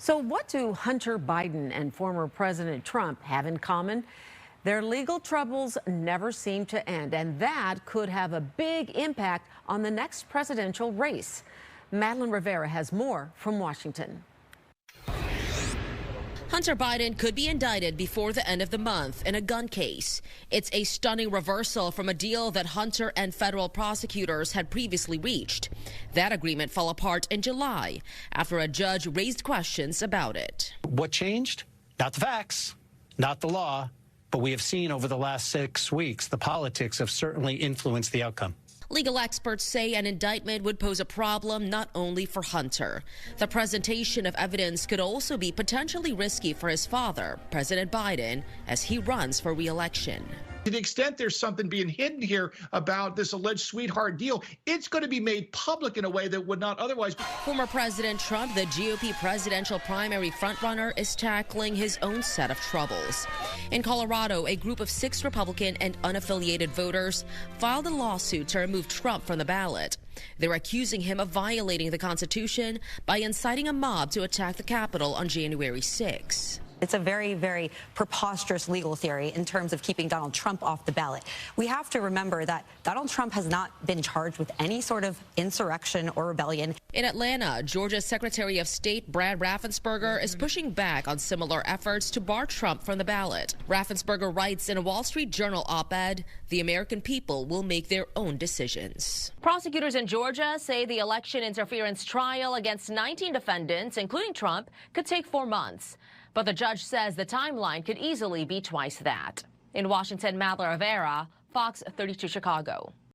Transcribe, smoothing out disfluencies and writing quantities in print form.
So what do Hunter Biden and former President Trump have in common? Their legal troubles never seem to end, and that could have a big impact on the next presidential race. Madeline Rivera has more from Washington. Hunter Biden could be indicted before the end of the month in a gun case. It's a stunning reversal from a deal that Hunter and federal prosecutors had previously reached. That agreement fell apart in July after a judge raised questions about it. What changed? Not the facts, not the law, but we have seen over the last 6 weeks the politics have certainly influenced the outcome. Legal experts say an indictment would pose a problem not only for Hunter. The presentation of evidence could also be potentially risky for his father, President Biden, as he runs for re-election. To the extent there's something being hidden here about this alleged sweetheart deal, it's going to be made public in a way that would not otherwise be. Former President Trump, the GOP presidential primary frontrunner, is tackling his own set of troubles. In Colorado, a group of 6 Republican and unaffiliated voters filed a lawsuit to remove Trump from the ballot. They're accusing him of violating the Constitution by inciting a mob to attack the Capitol on January 6. It's a very, very preposterous legal theory in terms of keeping Donald Trump off the ballot. We have to remember that Donald Trump has not been charged with any sort of insurrection or rebellion. In Atlanta, Georgia's Secretary of State Brad Raffensperger is pushing back on similar efforts to bar Trump from the ballot. Raffensperger writes in a Wall Street Journal op-ed, "The American people will make their own decisions." Prosecutors in Georgia say the election interference trial against 19 defendants, including Trump, could take 4 months. But the judge says the timeline could easily be twice that. In Washington, Madeline Rivera, Fox 32 Chicago.